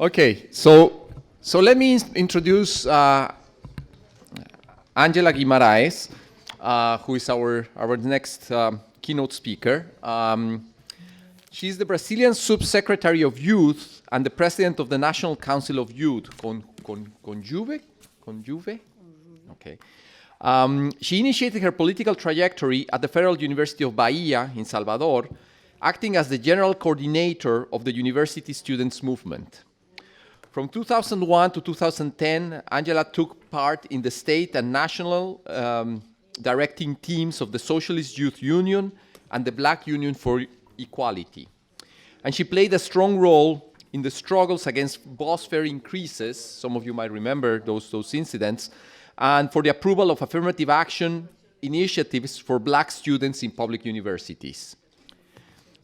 Okay, so let me introduce Angela Guimaraes, who is our next keynote speaker. She's the Brazilian Subsecretary of Youth and the President of the National Council of Youth, Conjuve? Okay. She initiated her political trajectory at the Federal University of Bahia in Salvador, acting as the general coordinator of the university students' movement. From 2001 to 2010, Angela took part in the state and national directing teams of the Socialist Youth Union and the Black Union for Equality. And she played a strong role in the struggles against bus fare increases, some of you might remember those incidents, and for the approval of affirmative action initiatives for Black students in public universities.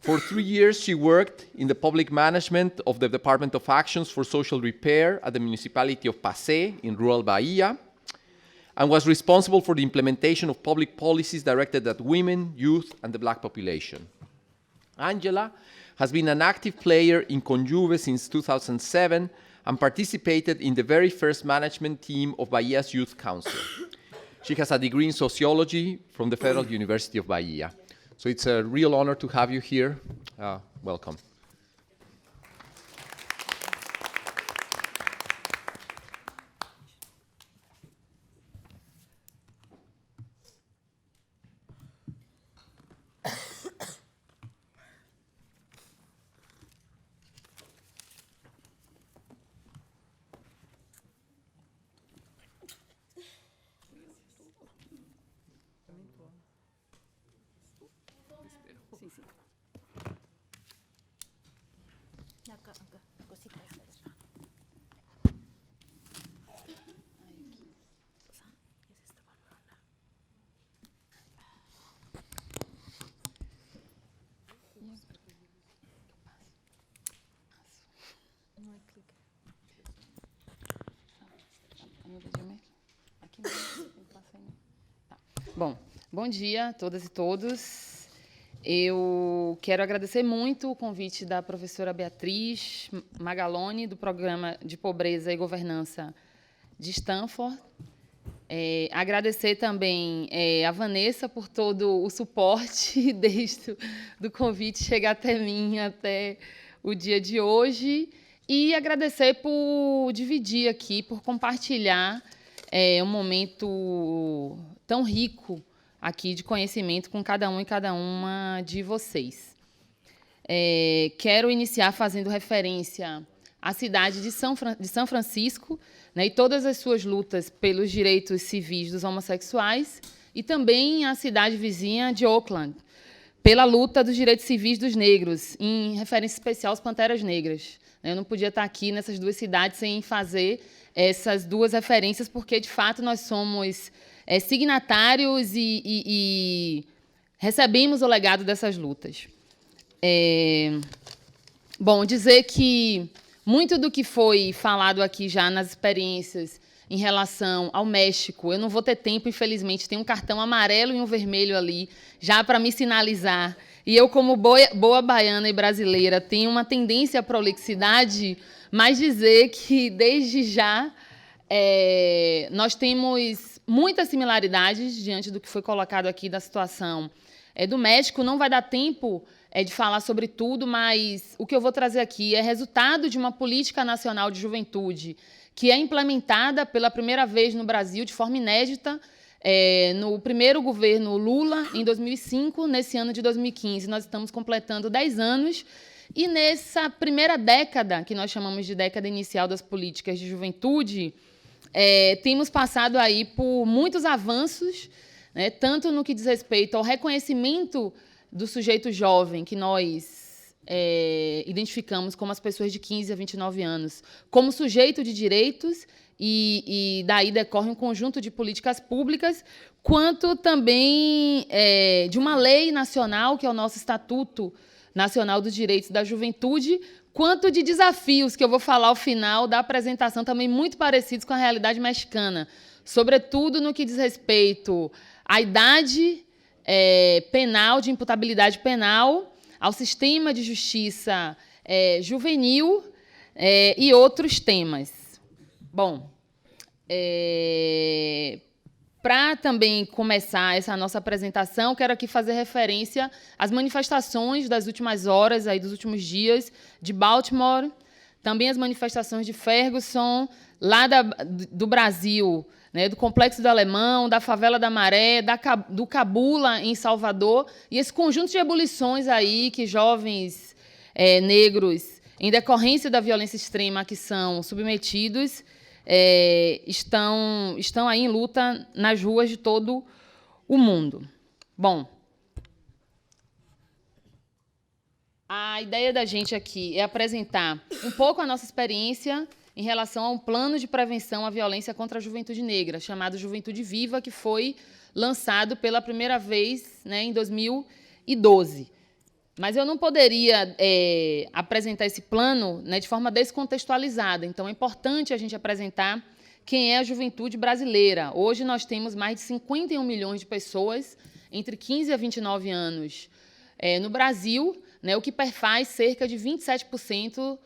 For 3 years, she worked in the public management of the Department of Actions for Social Repair at the municipality of Pacé in rural Bahia, and was responsible for the implementation of public policies directed at women, youth, and the Black population. Angela has been an active player in Conjuve since 2007 and participated in the very first management team of Bahia's Youth Council. She has a degree in sociology from the Federal University of Bahia. So it's a real honor to have you here. Welcome. Bom dia a todas e todos. Eu quero agradecer muito o convite da professora Beatriz Magaloni, do Programa de Pobreza e Governança de Stanford. Agradecer também a Vanessa por todo o suporte desde do convite chegar até mim, até o dia de hoje. E agradecer por dividir aqui, por compartilhar um momento tão rico aqui de conhecimento com cada um e cada uma de vocês. Quero iniciar fazendo referência à cidade de São Francisco, né, e todas as suas lutas pelos direitos civis dos homossexuais, e também à cidade vizinha de Oakland, pela luta dos direitos civis dos negros, em referência especial às Panteras Negras. Eu não podia estar aqui nessas duas cidades sem fazer essas duas referências, porque, de fato, nós somos signatários e recebemos o legado dessas lutas. Bom, dizer que muito do que foi falado aqui já nas experiências em relação ao México, eu não vou ter tempo, infelizmente, tem um cartão amarelo e um vermelho ali, já para me sinalizar. E eu, como boa baiana e brasileira, tenho uma tendência à prolixidade, mas dizer que, desde já, nós temos muitas similaridades diante do que foi colocado aqui da situação do México. Não vai dar tempo de falar sobre tudo, mas o que eu vou trazer aqui é resultado de uma política nacional de juventude que é implementada pela primeira vez no Brasil de forma inédita no primeiro governo Lula, em 2005, nesse ano de 2015. Nós estamos completando 10 anos, e nessa primeira década, que nós chamamos de década inicial das políticas de juventude, temos passado aí por muitos avanços, né, tanto no que diz respeito ao reconhecimento do sujeito jovem, que nós identificamos como as pessoas de 15 a 29 anos, como sujeito de direitos, e daí decorre um conjunto de políticas públicas, quanto também de uma lei nacional, que é o nosso Estatuto Nacional dos Direitos da Juventude, quanto de desafios, que eu vou falar ao final da apresentação, também muito parecidos com a realidade mexicana, sobretudo no que diz respeito à idade penal, de imputabilidade penal, ao sistema de justiça juvenil, e outros temas. Bom, para também começar essa nossa apresentação, quero aqui fazer referência às manifestações das últimas horas, aí, dos últimos dias, de Baltimore, também as manifestações de Ferguson, lá do Brasil, né, do Complexo do Alemão, da Favela da Maré, do Cabula, em Salvador, e esse conjunto de ebulições aí que jovens negros, em decorrência da violência extrema a que são submetidos, estão aí em luta nas ruas de todo o mundo. Bom, a ideia da gente aqui é apresentar um pouco a nossa experiência em relação a um plano de prevenção à violência contra a juventude negra, chamado Juventude Viva, que foi lançado pela primeira vez, né, em 2012. Mas eu não poderia apresentar esse plano, né, de forma descontextualizada. Então, é importante a gente apresentar quem é a juventude brasileira. Hoje, nós temos mais de 51 milhões de pessoas entre 15 a 29 anos no Brasil, né, o que perfaz cerca de 27%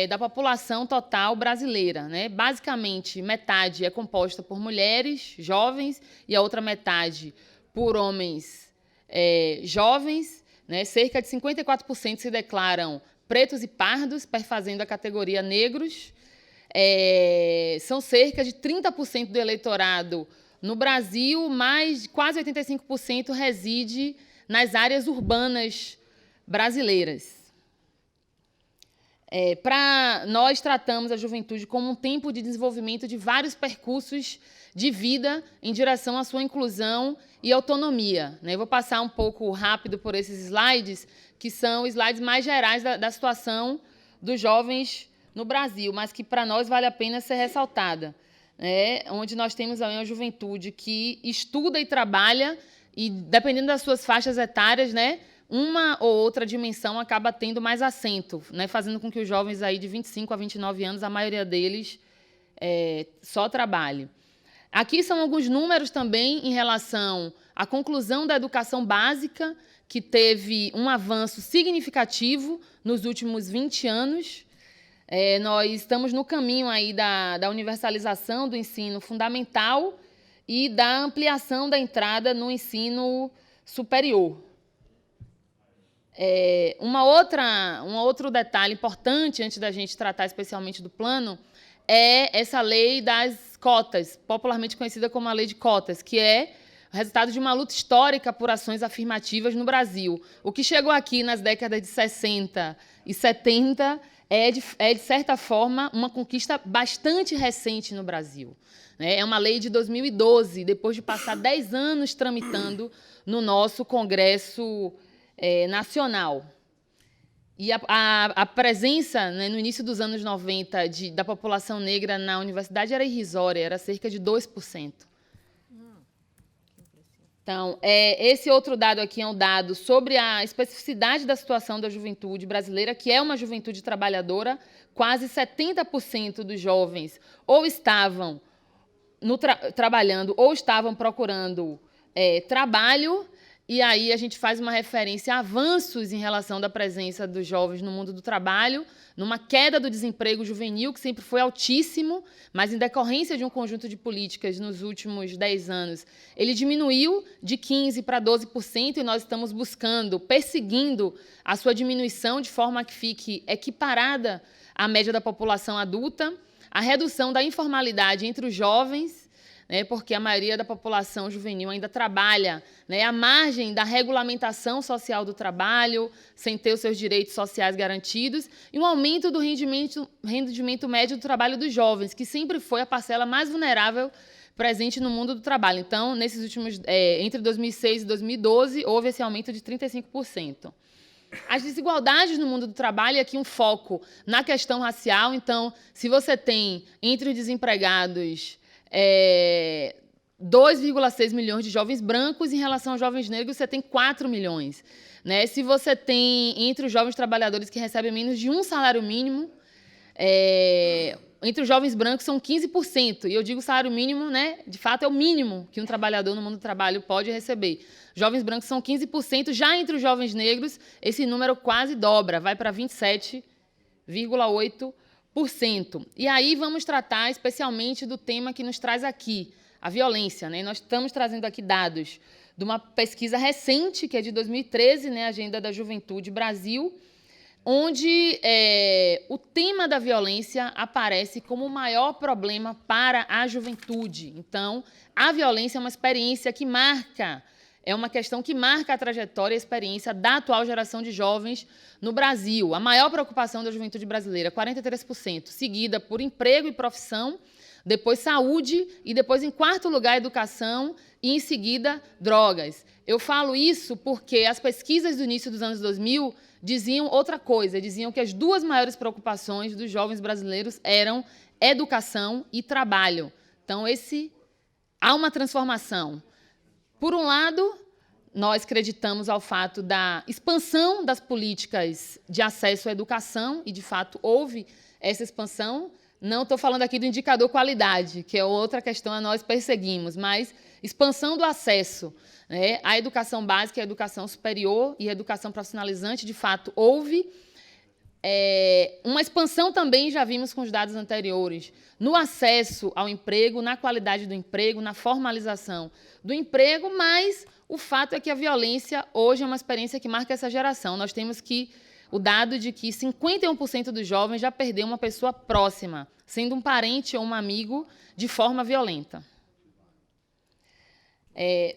da população total brasileira, né? Basicamente, metade é composta por mulheres jovens e a outra metade por homens jovens, né? Cerca de 54% se declaram pretos e pardos, perfazendo a categoria negros. São cerca de 30% do eleitorado no Brasil, mas quase 85% reside nas áreas urbanas brasileiras. Nós tratamos a juventude como um tempo de desenvolvimento de vários percursos de vida em direção à sua inclusão e autonomia, né? Eu vou passar um pouco rápido por esses slides, que são slides mais gerais da situação dos jovens no Brasil, mas que, para nós, vale a pena ser ressaltada, né? Onde nós temos aí uma juventude que estuda e trabalha, e, dependendo das suas faixas etárias, né, uma ou outra dimensão acaba tendo mais acento, né, fazendo com que os jovens aí de 25 a 29 anos, a maioria deles, só trabalhe. Aqui são alguns números também em relação à conclusão da educação básica, que teve um avanço significativo nos últimos 20 anos. Nós estamos no caminho aí da universalização do ensino fundamental e da ampliação da entrada no ensino superior. Um outro detalhe importante, antes da gente tratar especialmente do plano, é essa lei das cotas, popularmente conhecida como a lei de cotas, que é o resultado de uma luta histórica por ações afirmativas no Brasil. O que chegou aqui nas décadas de 60 e 70 de certa forma, uma conquista bastante recente no Brasil. É uma lei de 2012, depois de passar 10 anos tramitando no nosso Congresso Nacional. E a presença, né, no início dos anos 90, da população negra na universidade era irrisória, era cerca de 2%. Então, esse outro dado aqui é um dado sobre a especificidade da situação da juventude brasileira, que é uma juventude trabalhadora. Quase 70% dos jovens ou estavam trabalhando ou estavam procurando trabalho. E aí a gente faz uma referência a avanços em relação da presença dos jovens no mundo do trabalho, numa queda do desemprego juvenil, que sempre foi altíssimo, mas em decorrência de um conjunto de políticas nos últimos 10 anos, ele diminuiu de 15% para 12%, e nós estamos perseguindo a sua diminuição de forma que fique equiparada à média da população adulta, a redução da informalidade entre os jovens, porque a maioria da população juvenil ainda trabalha à margem da regulamentação social do trabalho, sem ter os seus direitos sociais garantidos, e um aumento do rendimento médio do trabalho dos jovens, que sempre foi a parcela mais vulnerável presente no mundo do trabalho. Então, nesses últimos, entre 2006 e 2012, houve esse aumento de 35%. As desigualdades no mundo do trabalho, aqui um foco na questão racial. Então, se você tem entre os desempregados 2,6 milhões de jovens brancos, em relação aos jovens negros, você tem 4 milhões. Né? Se você tem, entre os jovens trabalhadores que recebem menos de um salário mínimo, entre os jovens brancos são 15%. E eu digo salário mínimo, né? De fato, é o mínimo que um trabalhador no mundo do trabalho pode receber. Jovens brancos são 15%. Já entre os jovens negros, esse número quase dobra, vai para 27,8%. E aí vamos tratar especialmente do tema que nos traz aqui, a violência, né? Nós estamos trazendo aqui dados de uma pesquisa recente, que é de 2013, né, Agenda da Juventude Brasil, onde o tema da violência aparece como o maior problema para a juventude. Então, a violência é uma experiência que marca, é uma questão que marca a trajetória e a experiência da atual geração de jovens no Brasil. A maior preocupação da juventude brasileira, 43%, seguida por emprego e profissão, depois saúde e depois, em quarto lugar, educação e, em seguida, drogas. Eu falo isso porque as pesquisas do início dos anos 2000 diziam outra coisa, diziam que as duas maiores preocupações dos jovens brasileiros eram educação e trabalho. Então, há uma transformação. Por um lado, nós acreditamos ao fato da expansão das políticas de acesso à educação, e, de fato, houve essa expansão. Não estou falando aqui do indicador qualidade, que é outra questão a nós perseguimos, mas expansão do acesso, né, à educação básica, à educação superior e à educação profissionalizante, de fato, houve. Uma expansão também, já vimos com os dados anteriores, no acesso ao emprego, na qualidade do emprego, na formalização do emprego, mas o fato é que a violência hoje é uma experiência que marca essa geração. Nós temos o dado de que 51% dos jovens já perdeu uma pessoa próxima, sendo um parente ou um amigo, de forma violenta.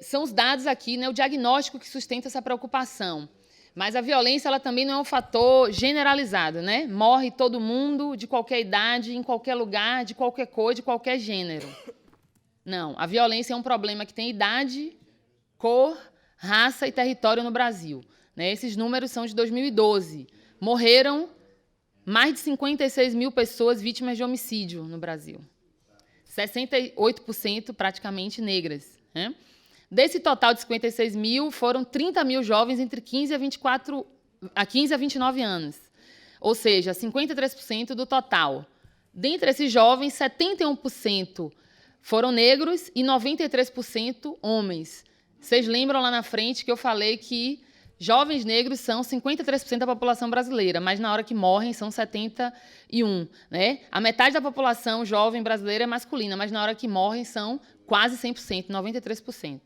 São os dados aqui, né, o diagnóstico que sustenta essa preocupação. Mas a violência ela também não é um fator generalizado, né? Morre todo mundo, de qualquer idade, em qualquer lugar, de qualquer cor, de qualquer gênero. Não, a violência é um problema que tem idade, cor, raça e território no Brasil. Né? Esses números são de 2012. Morreram mais de 56 mil pessoas vítimas de homicídio no Brasil. 68% praticamente negras. Né? Desse total de 56 mil, foram 30 mil jovens entre 15 a 29 anos. Ou seja, 53% do total. Dentre esses jovens, 71% foram negros e 93% homens. Vocês lembram lá na frente que eu falei que jovens negros são 53% da população brasileira, mas na hora que morrem são 71%. Né? A metade da população jovem brasileira é masculina, mas na hora que morrem são quase 100%, 93%.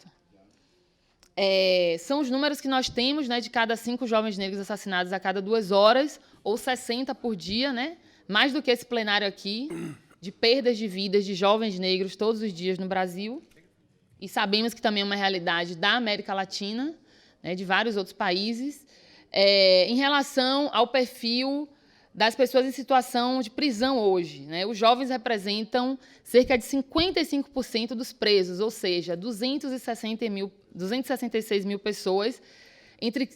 São os números que nós temos, né, de cada 5 jovens negros assassinados a cada 2 horas, ou 60 por dia, né? Mais do que esse plenário aqui, de perdas de vidas de jovens negros todos os dias no Brasil. E sabemos que também é uma realidade da América Latina, né, de vários outros países, em relação ao perfil das pessoas em situação de prisão hoje. Né? Os jovens representam cerca de 55% dos presos, ou seja, 266 mil pessoas entre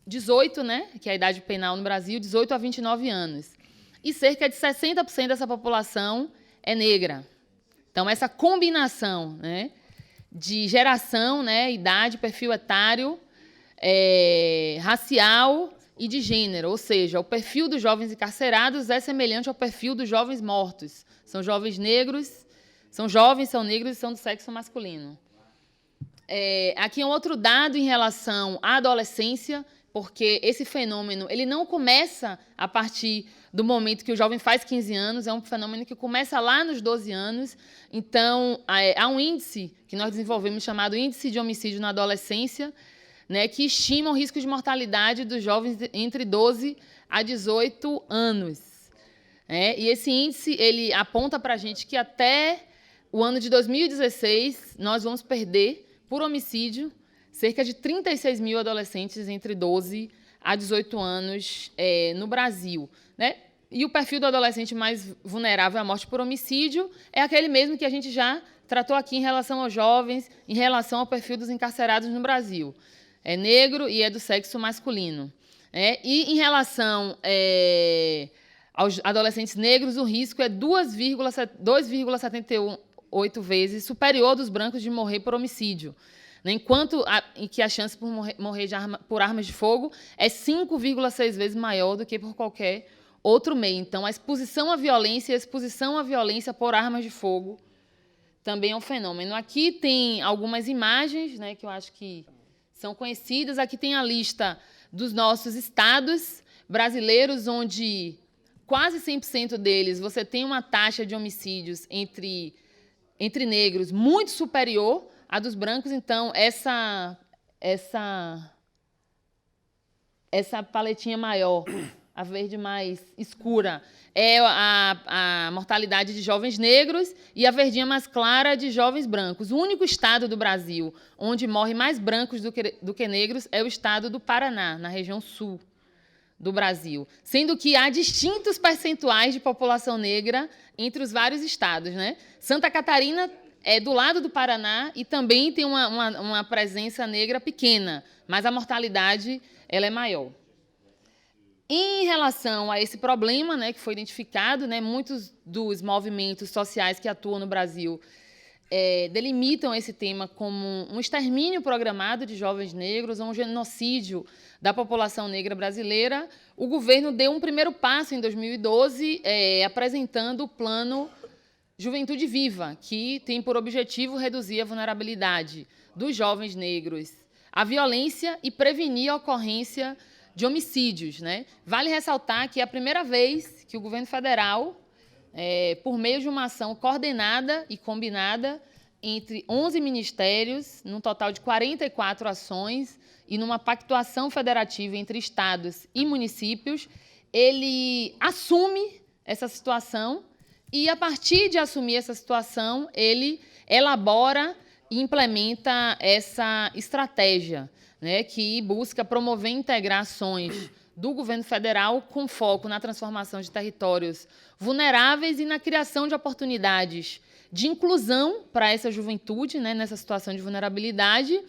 18, né, que é a idade penal no Brasil, 18 a 29 anos. E cerca de 60% dessa população é negra. Então, essa combinação, né, de geração, né, idade, perfil etário, racial e de gênero, ou seja, o perfil dos jovens encarcerados é semelhante ao perfil dos jovens mortos. São jovens negros, são negros e são do sexo masculino. Aqui é um outro dado em relação à adolescência, porque esse fenômeno ele não começa a partir do momento que o jovem faz 15 anos, é um fenômeno que começa lá nos 12 anos. Então, há um índice que nós desenvolvemos chamado Índice de Homicídio na Adolescência, né, que estima o risco de mortalidade dos jovens entre 12 a 18 anos. E esse índice ele aponta para a gente que até o ano de 2016 nós vamos perder, por homicídio, cerca de 36 mil adolescentes entre 12 a 18 anos no Brasil. Né? E o perfil do adolescente mais vulnerável à morte por homicídio é aquele mesmo que a gente já tratou aqui em relação aos jovens, em relação ao perfil dos encarcerados no Brasil. É negro e é do sexo masculino. E em relação aos adolescentes negros, o risco é 2,78 vezes superior ao dos brancos de morrer por homicídio, né? Enquanto que a chance por morrer por armas de fogo é 5,6 vezes maior do que por qualquer outro meio. Então, a exposição à violência e a exposição à violência por armas de fogo também é um fenômeno. Aqui tem algumas imagens, né, que eu acho que são conhecidas. Aqui tem a lista dos nossos estados brasileiros, onde quase 100% deles, você tem uma taxa de homicídios entre negros muito superior à dos brancos. Então, essa paletinha maior, a verde mais escura, é a mortalidade de jovens negros, e a verdinha mais clara de jovens brancos. O único estado do Brasil onde morrem mais brancos do que negros é o estado do Paraná, na região sul do Brasil, sendo que há distintos percentuais de população negra entre os vários estados, né? Santa Catarina é do lado do Paraná e também tem uma presença negra pequena, mas a mortalidade ela é maior. Em relação a esse problema, né, que foi identificado, né, muitos dos movimentos sociais que atuam no Brasil delimitam esse tema como um extermínio programado de jovens negros ou um genocídio da população negra brasileira. O governo deu um primeiro passo em 2012, apresentando o Plano Juventude Viva, que tem por objetivo reduzir a vulnerabilidade dos jovens negros à violência e prevenir a ocorrência de homicídios, né? Vale ressaltar que é a primeira vez que o governo federal, por meio de uma ação coordenada e combinada entre 11 ministérios, num total de 44 ações, e numa pactuação federativa entre estados e municípios, ele assume essa situação e, a partir de assumir essa situação, ele elabora e implementa essa estratégia, né, que busca promover e integrar ações do governo federal com foco na transformação de territórios vulneráveis e na criação de oportunidades de inclusão para essa juventude, né, nessa situação de vulnerabilidade,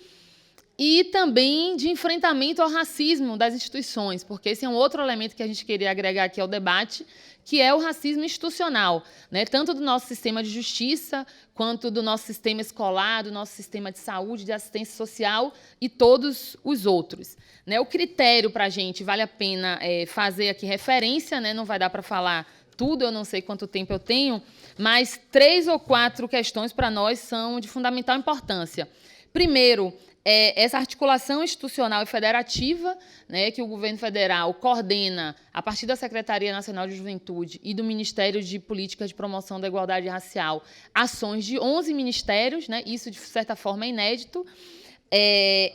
e também de enfrentamento ao racismo das instituições, porque esse é um outro elemento que a gente queria agregar aqui ao debate, que é o racismo institucional, né? Tanto do nosso sistema de justiça, quanto do nosso sistema escolar, do nosso sistema de saúde, de assistência social e todos os outros, né? O critério para a gente, vale a pena fazer aqui referência, né? Não vai dar para falar tudo, eu não sei quanto tempo eu tenho, mas 3 ou 4 questões para nós são de fundamental importância. Primeiro, essa articulação institucional e federativa, né, que o governo federal coordena a partir da Secretaria Nacional de Juventude e do Ministério de Políticas de Promoção da Igualdade Racial, ações de 11 ministérios, né, isso, de certa forma, é inédito,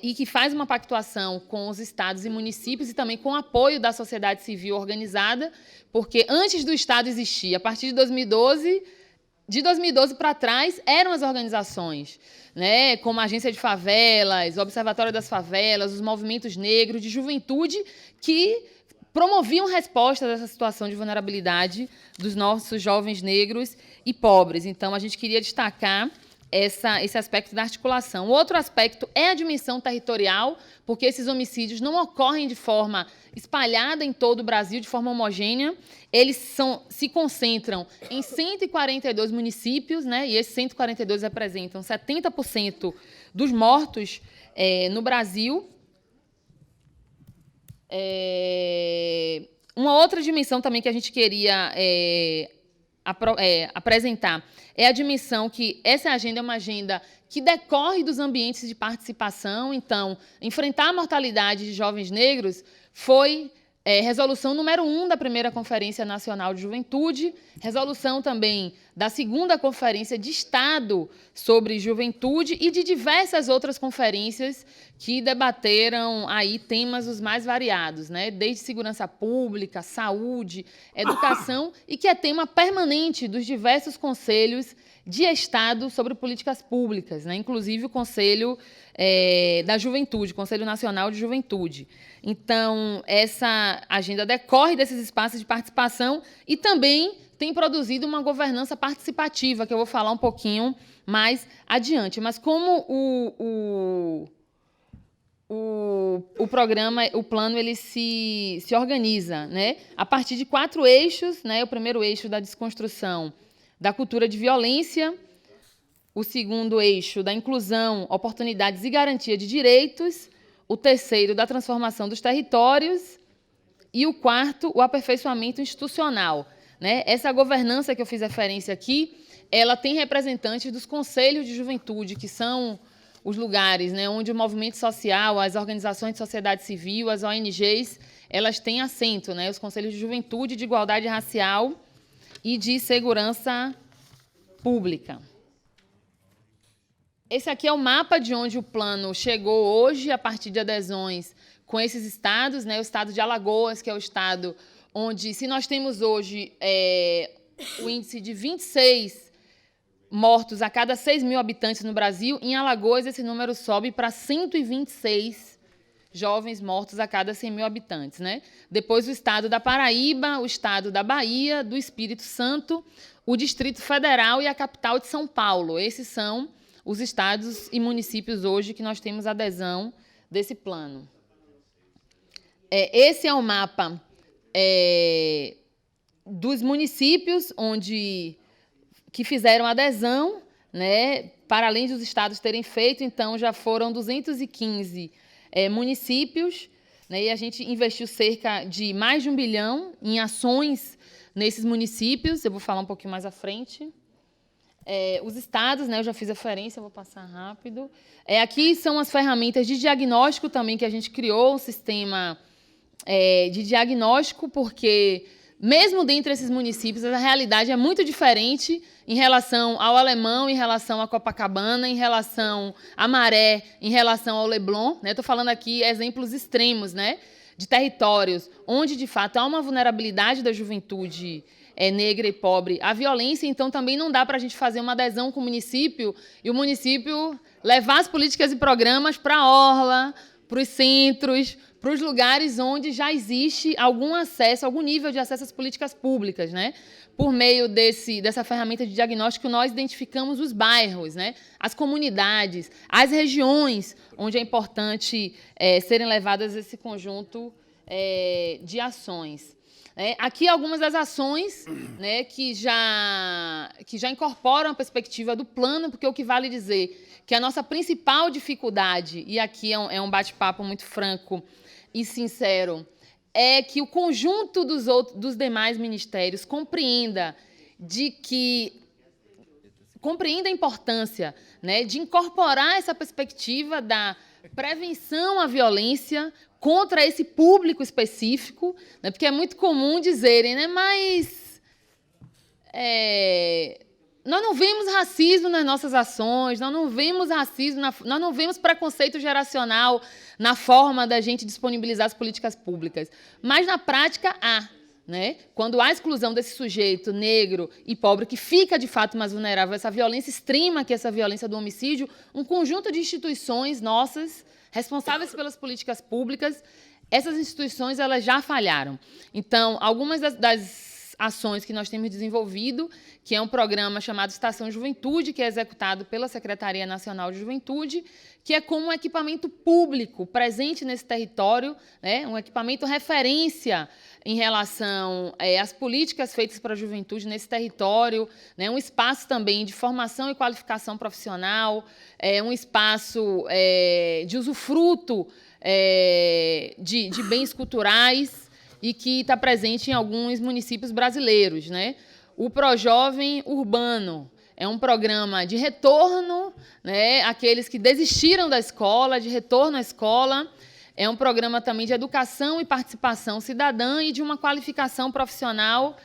e que faz uma pactuação com os estados e municípios e também com o apoio da sociedade civil organizada, porque antes do Estado existir, a partir de 2012 para trás, eram as organizações, né, como a Agência de Favelas, o Observatório das Favelas, os movimentos negros de juventude, que promoviam resposta dessa situação de vulnerabilidade dos nossos jovens negros e pobres. Então, a gente queria destacar esse aspecto da articulação. O outro aspecto é a dimensão territorial, porque esses homicídios não ocorrem de forma espalhada em todo o Brasil, de forma homogênea. Eles se concentram em 142 municípios, né? E esses 142 representam 70% dos mortos no Brasil. Uma outra dimensão também que a gente queria apresentar é a dimensão que essa agenda é uma agenda que decorre dos ambientes de participação. Então, enfrentar a mortalidade de jovens negros foi resolução número 1 da primeira Conferência Nacional de Juventude, resolução também da 2ª Conferência de Estado sobre Juventude e de diversas outras conferências que debateram aí temas os mais variados, né? Desde segurança pública, saúde, educação, e que é tema permanente dos diversos conselhos de Estado sobre políticas públicas, né? Inclusive o Conselho da Juventude, Conselho Nacional de Juventude. Então, essa agenda decorre desses espaços de participação e também tem produzido uma governança participativa, que eu vou falar um pouquinho mais adiante. Mas como o programa, o plano, ele se organiza, né, a partir de 4 eixos, né? O primeiro eixo da desconstrução da cultura de violência, o segundo eixo da inclusão, oportunidades e garantia de direitos, o terceiro da transformação dos territórios e o quarto, o aperfeiçoamento institucional, né? Essa governança que eu fiz referência aqui, ela tem representantes dos conselhos de juventude, que são os lugares, né, onde o movimento social, as organizações de sociedade civil, as ONGs, elas têm assento, né? Os conselhos de juventude, de igualdade racial e de segurança pública. Esse aqui é o mapa de onde o plano chegou hoje, a partir de adesões com esses estados, né? O estado de Alagoas, que é o estado onde, se nós temos hoje o índice de 26 mortos a cada 6 mil habitantes no Brasil, em Alagoas esse número sobe para 126 jovens mortos a cada 100 mil habitantes, né? Depois o estado da Paraíba, o estado da Bahia, do Espírito Santo, o Distrito Federal e a capital de São Paulo. Esses são os estados e municípios hoje que nós temos adesão desse plano. Esse é o mapa dos municípios que fizeram adesão, né, para além dos estados terem feito. Então, já foram 215 municípios, né, e a gente investiu cerca de mais de 1 bilhão em ações nesses municípios. Eu vou falar um pouquinho mais à frente. Os estados, né, eu já fiz referência, vou passar rápido. Aqui são as ferramentas de diagnóstico também que a gente criou, um sistema de diagnóstico, porque, mesmo dentro desses municípios, a realidade é muito diferente em relação ao Alemão, em relação a Copacabana, em relação a Maré, em relação ao Leblon. Estou falando aqui exemplos extremos, né, de territórios onde, de fato, há uma vulnerabilidade da juventude negra e pobre à violência. Então, também não dá para a gente fazer uma adesão com o município e o município levar as políticas e programas para a orla, para os centros, para os lugares onde já existe algum acesso, algum nível de acesso às políticas públicas, né? Por meio dessa ferramenta de diagnóstico, nós identificamos os bairros, né? As comunidades, as regiões onde é importante serem levadas esse conjunto de ações. Aqui algumas das ações, né, que já incorporam a perspectiva do plano, porque o que vale dizer que a nossa principal dificuldade, e aqui é um bate-papo muito franco e sincero, é que o conjunto dos demais ministérios compreenda a importância, né, de incorporar essa perspectiva da prevenção à violência contra esse público específico, né, porque é muito comum dizerem, né, mas nós não vemos racismo nas nossas ações, nós não vemos racismo, nós não vemos preconceito geracional na forma da gente disponibilizar as políticas públicas. Mas, na prática, há. Né? Quando há exclusão desse sujeito negro e pobre, que fica, de fato, mais vulnerável a essa violência extrema, que é essa violência do homicídio, um conjunto de instituições nossas, responsáveis pelas políticas públicas, essas instituições elas já falharam. Então, algumas das ações que nós temos desenvolvido, que é um programa chamado Estação Juventude, que é executado pela Secretaria Nacional de Juventude, que é como um equipamento público presente nesse território, né, um equipamento referência em relação às políticas feitas para a juventude nesse território, né, um espaço também de formação e qualificação profissional, um espaço de usufruto de bens culturais e que está presente em alguns municípios brasileiros, né? O Projovem Urbano é um programa de retorno, né, àqueles que desistiram da escola, de retorno à escola. É um programa também de educação e participação cidadã e de uma qualificação profissional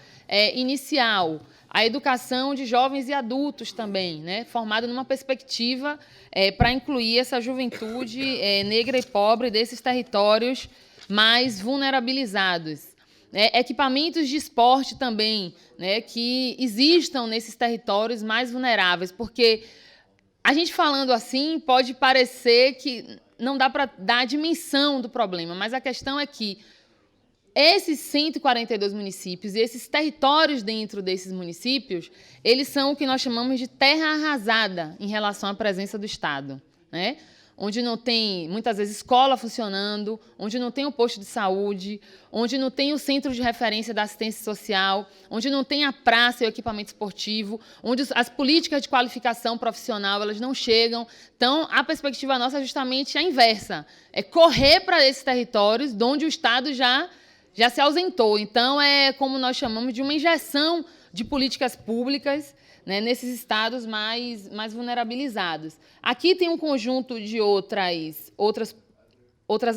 inicial. A educação de jovens e adultos também, né, formada numa perspectiva para incluir essa juventude negra e pobre desses territórios mais vulnerabilizados. Equipamentos de esporte também, né, que existam nesses territórios mais vulneráveis, porque a gente falando assim pode parecer que não dá para dar a dimensão do problema, mas a questão é que esses 142 municípios e esses territórios dentro desses municípios, eles são o que nós chamamos de terra arrasada em relação à presença do Estado, né? Onde não tem, muitas vezes, escola funcionando, onde não tem o posto de saúde, onde não tem o centro de referência da assistência social, onde não tem a praça e o equipamento esportivo, onde as políticas de qualificação profissional elas não chegam. Então, a perspectiva nossa é justamente a inversa, é correr para esses territórios de onde o Estado já se ausentou. Então, é como nós chamamos de uma injeção de políticas públicas, né, nesses estados mais vulnerabilizados. Aqui tem um conjunto de outras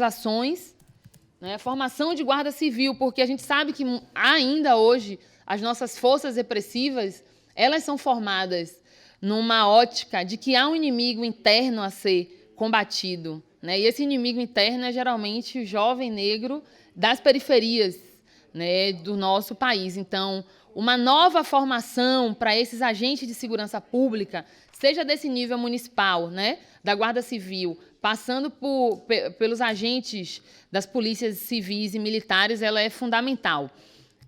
ações né? A formação de guarda civil, porque a gente sabe que ainda hoje as nossas forças repressivas, elas são formadas numa ótica de que há um inimigo interno a ser combatido, né? E esse inimigo interno é geralmente o jovem negro das periferias, né, do nosso país. Então, uma nova formação para esses agentes de segurança pública, seja desse nível municipal, né, da Guarda Civil, passando pelos agentes das polícias civis e militares, ela é fundamental.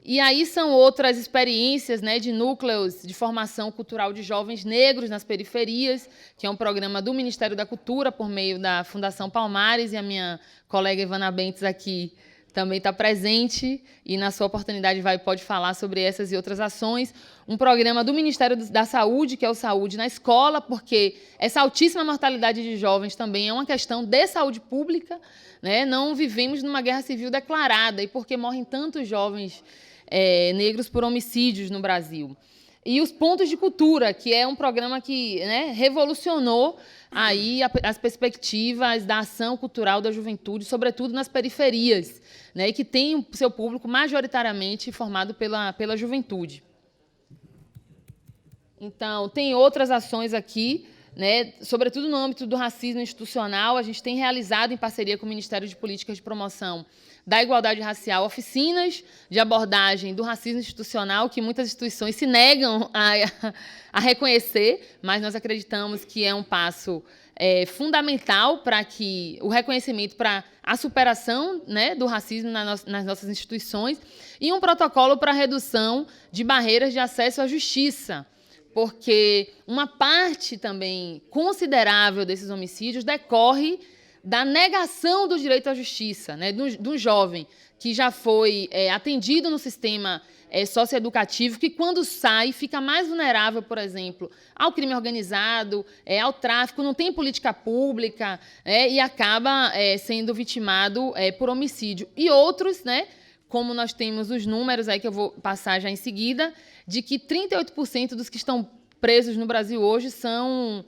E aí são outras experiências, né, de núcleos de formação cultural de jovens negros nas periferias, que é um programa do Ministério da Cultura, por meio da Fundação Palmares, e a minha colega Ivana Bentes aqui também está presente, e na sua oportunidade pode falar sobre essas e outras ações. Um programa do Ministério da Saúde, que é o Saúde na Escola, porque essa altíssima mortalidade de jovens também é uma questão de saúde pública, né? Não vivemos numa guerra civil declarada, e porque morrem tantos jovens negros por homicídios no Brasil. E os Pontos de Cultura, que é um programa que, né, revolucionou aí as perspectivas da ação cultural da juventude, sobretudo nas periferias, né, e que tem o seu público majoritariamente formado pela juventude. Então, tem outras ações aqui, né, sobretudo no âmbito do racismo institucional. A gente tem realizado, em parceria com o Ministério de Políticas de Promoção da Igualdade Racial, oficinas de abordagem do racismo institucional, que muitas instituições se negam a reconhecer, mas nós acreditamos que é um passo fundamental para que o reconhecimento, para a superação, né, do racismo nas nossas instituições, e um protocolo para a redução de barreiras de acesso à justiça, porque uma parte também considerável desses homicídios decorre da negação do direito à justiça, né, de um jovem que já foi atendido no sistema socioeducativo, que quando sai fica mais vulnerável, por exemplo, ao crime organizado, ao tráfico, não tem política pública, e acaba sendo vitimado por homicídio. E outros, né, como nós temos os números aí que eu vou passar já em seguida, de que 38% dos que estão presos no Brasil hoje são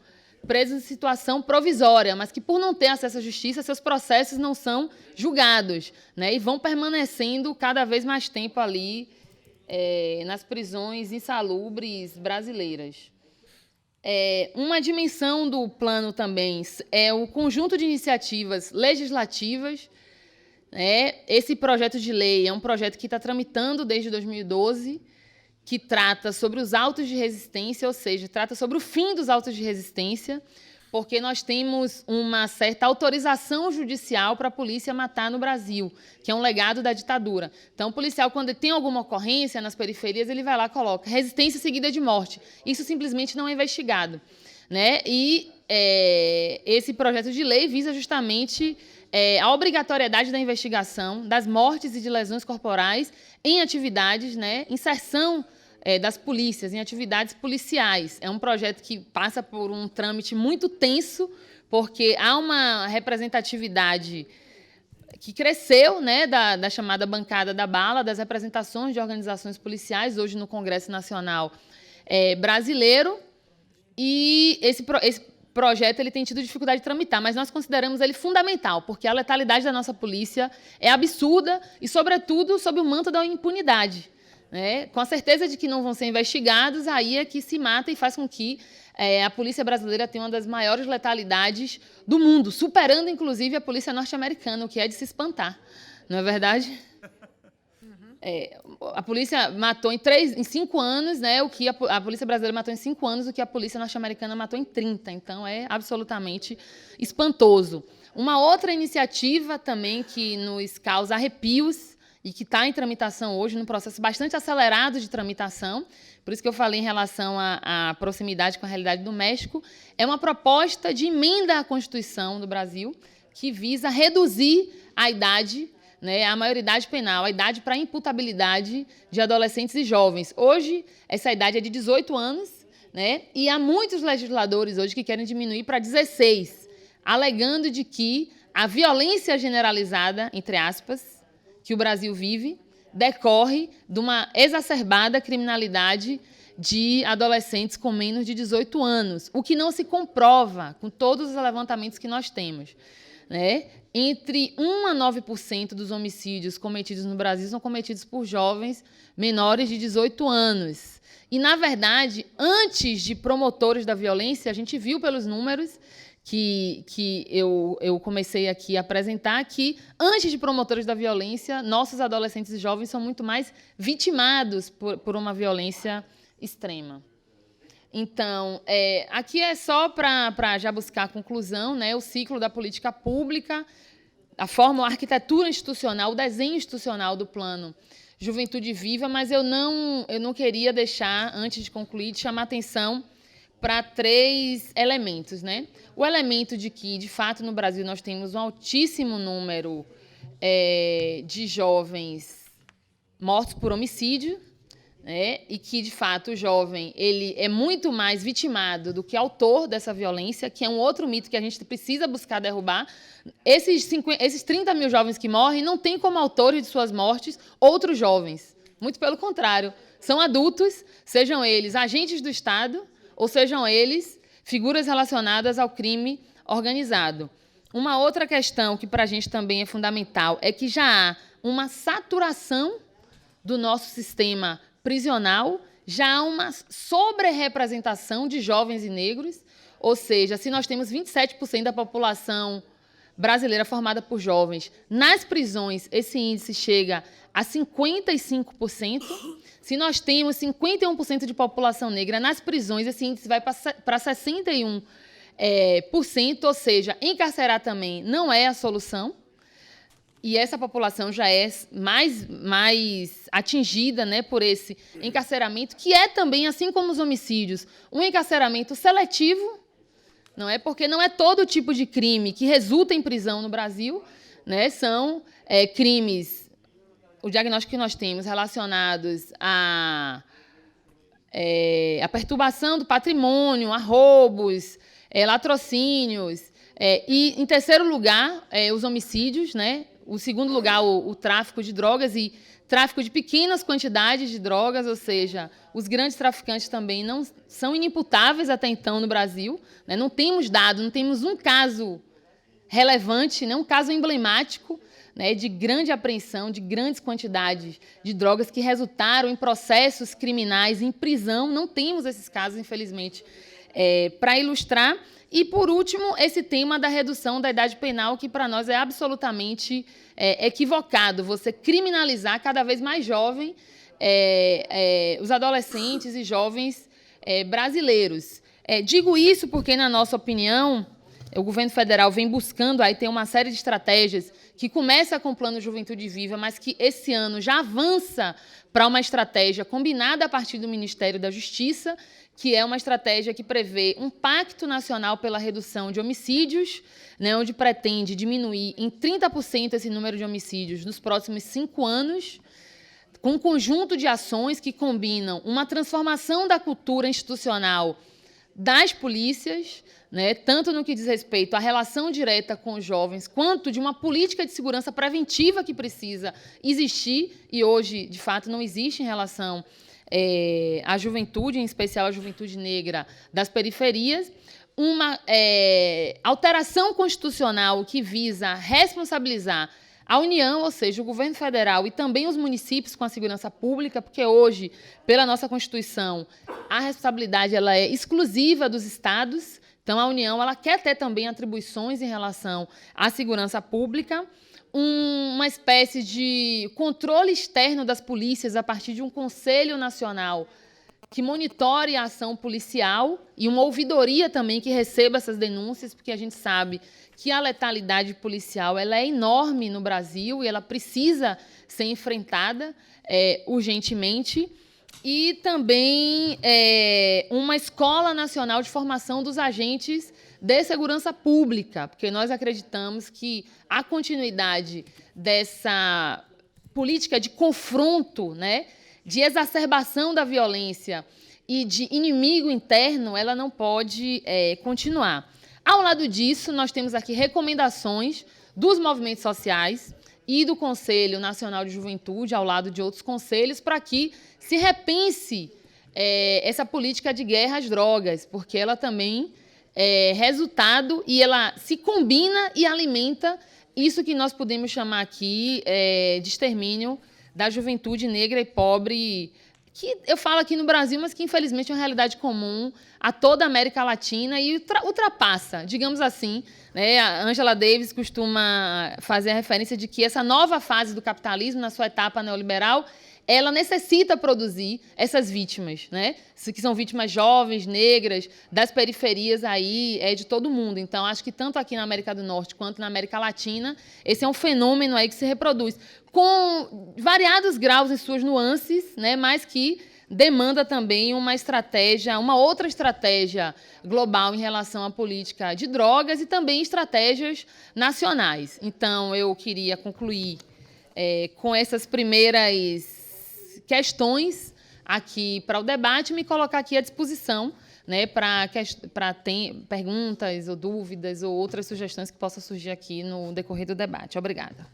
presos em situação provisória, mas que, por não ter acesso à justiça, seus processos não são julgados, né, e vão permanecendo cada vez mais tempo ali nas prisões insalubres brasileiras. Uma dimensão do plano também é o conjunto de iniciativas legislativas. Esse projeto de lei é um projeto que está tramitando desde 2012, que trata sobre os autos de resistência, ou seja, trata sobre o fim dos autos de resistência, porque nós temos uma certa autorização judicial para a polícia matar no Brasil, que é um legado da ditadura. Então, o policial, quando tem alguma ocorrência nas periferias, ele vai lá e coloca resistência seguida de morte. Isso simplesmente não é investigado, né? E esse projeto de lei visa justamente a obrigatoriedade da investigação das mortes e de lesões corporais em atividades, né, inserção das polícias, em atividades policiais. É um projeto que passa por um trâmite muito tenso, porque há uma representatividade que cresceu, né, da chamada bancada da bala, das representações de organizações policiais, hoje no Congresso Nacional brasileiro, e esse projeto ele tem tido dificuldade de tramitar, mas nós consideramos ele fundamental, porque a letalidade da nossa polícia é absurda e, sobretudo, sob o manto da impunidade, né? Com a certeza de que não vão ser investigados, aí é que se mata e faz com que a polícia brasileira tenha uma das maiores letalidades do mundo, superando, inclusive, a polícia norte-americana, o que é de se espantar, não é verdade? A polícia matou em 5 anos, né, o que a polícia brasileira matou em 5 anos, o que a polícia norte-americana matou em 30. Então, é absolutamente espantoso. Uma outra iniciativa também que nos causa arrepios e que está em tramitação hoje, num processo bastante acelerado de tramitação, por isso que eu falei em relação à proximidade com a realidade do México, é uma proposta de emenda à Constituição do Brasil que visa reduzir a idade, né, a maioridade penal, a idade para imputabilidade de adolescentes e jovens. Hoje, essa idade é de 18 anos, né, e há muitos legisladores hoje que querem diminuir para 16, alegando de que a violência generalizada, entre aspas, que o Brasil vive, decorre de uma exacerbada criminalidade de adolescentes com menos de 18 anos, o que não se comprova com todos os levantamentos que nós temos, né? entre 1 a 9% dos homicídios cometidos no Brasil são cometidos por jovens menores de 18 anos. E, na verdade, antes de promotores da violência, a gente viu pelos números que eu comecei aqui a apresentar que, antes de promotores da violência, nossos adolescentes e jovens são muito mais vitimados por uma violência extrema. Então, aqui é só para já buscar a conclusão, né, o ciclo da política pública, a forma, a arquitetura institucional, o desenho institucional do plano Juventude Viva, mas eu não queria deixar, antes de concluir, de chamar atenção para 3 elementos, né? O elemento de que, de fato, no Brasil nós temos um altíssimo número de jovens mortos por homicídio, né? E que, de fato, o jovem ele é muito mais vitimado do que autor dessa violência, que é um outro mito que a gente precisa buscar derrubar. Esses 30 mil jovens que morrem não têm como autores de suas mortes outros jovens. Muito pelo contrário, são adultos, sejam eles agentes do Estado ou sejam eles figuras relacionadas ao crime organizado. Uma outra questão que para a gente também é fundamental é que já há uma saturação do nosso sistema prisional, já há uma sobre-representação de jovens e negros, ou seja, se nós temos 27% da população brasileira formada por jovens, nas prisões esse índice chega a 55%. Se nós temos 51% de população negra nas prisões, esse índice vai para 61%, ou seja, encarcerar também não é a solução. E essa população já é mais atingida, né, por esse encarceramento, que é também, assim como os homicídios, um encarceramento seletivo, não é? Porque não é todo tipo de crime que resulta em prisão no Brasil, né? São crimes, o diagnóstico que nós temos relacionados a perturbação do patrimônio, a roubos, latrocínios, e, em terceiro lugar, os homicídios, né? O segundo lugar, o tráfico de drogas e tráfico de pequenas quantidades de drogas, ou seja, os grandes traficantes também não são inimputáveis até então no Brasil, né? Não temos dado, não temos um caso relevante, né? Um caso emblemático, né? De grande apreensão, de grandes quantidades de drogas que resultaram em processos criminais, em prisão. Não temos esses casos, infelizmente, para ilustrar. E, por último, esse tema da redução da idade penal, que para nós é absolutamente equivocado. Você criminalizar cada vez mais jovem os adolescentes e jovens brasileiros. Digo isso porque, na nossa opinião, o governo federal vem buscando aí ter uma série de estratégias que começa com o Plano Juventude Viva, mas que esse ano já avança para uma estratégia combinada a partir do Ministério da Justiça, que é uma estratégia que prevê um pacto nacional pela redução de homicídios, né, onde pretende diminuir em 30% esse número de homicídios nos próximos 5 anos, com um conjunto de ações que combinam uma transformação da cultura institucional das polícias, né, tanto no que diz respeito à relação direta com os jovens, quanto de uma política de segurança preventiva que precisa existir, e hoje, de fato, não existe em relação à juventude, em especial a juventude negra das periferias, uma alteração constitucional que visa responsabilizar a União, ou seja, o governo federal e também os municípios com a segurança pública, porque hoje, pela nossa Constituição, a responsabilidade ela é exclusiva dos estados. Então, a União ela quer ter também atribuições em relação à segurança pública, uma espécie de controle externo das polícias a partir de um Conselho Nacional que monitore a ação policial e uma ouvidoria também que receba essas denúncias, porque a gente sabe que a letalidade policial ela é enorme no Brasil e ela precisa ser enfrentada urgentemente. E também uma Escola Nacional de Formação dos Agentes de Segurança Pública, porque nós acreditamos que a continuidade dessa política de confronto, né, de exacerbação da violência e de inimigo interno, ela não pode continuar. Ao lado disso, nós temos aqui recomendações dos movimentos sociais e do Conselho Nacional de Juventude, ao lado de outros conselhos, para que se repense essa política de guerra às drogas, porque ela também é resultado e ela se combina e alimenta isso que nós podemos chamar aqui de extermínio da juventude negra e pobre, que eu falo aqui no Brasil, mas que infelizmente é uma realidade comum a toda a América Latina e ultrapassa, digamos assim, né? A Angela Davis costuma fazer a referência de que essa nova fase do capitalismo, na sua etapa neoliberal, ela necessita produzir essas vítimas, né? Que são vítimas jovens, negras, das periferias aí, de todo mundo. Então, acho que tanto aqui na América do Norte quanto na América Latina, esse é um fenômeno aí que se reproduz com variados graus em suas nuances, né? Mas que demanda também uma outra estratégia global em relação à política de drogas e também estratégias nacionais. Então, eu queria concluir com essas primeiras questões aqui para o debate, me colocar aqui à disposição, né, para perguntas ou dúvidas ou outras sugestões que possam surgir aqui no decorrer do debate. Obrigada.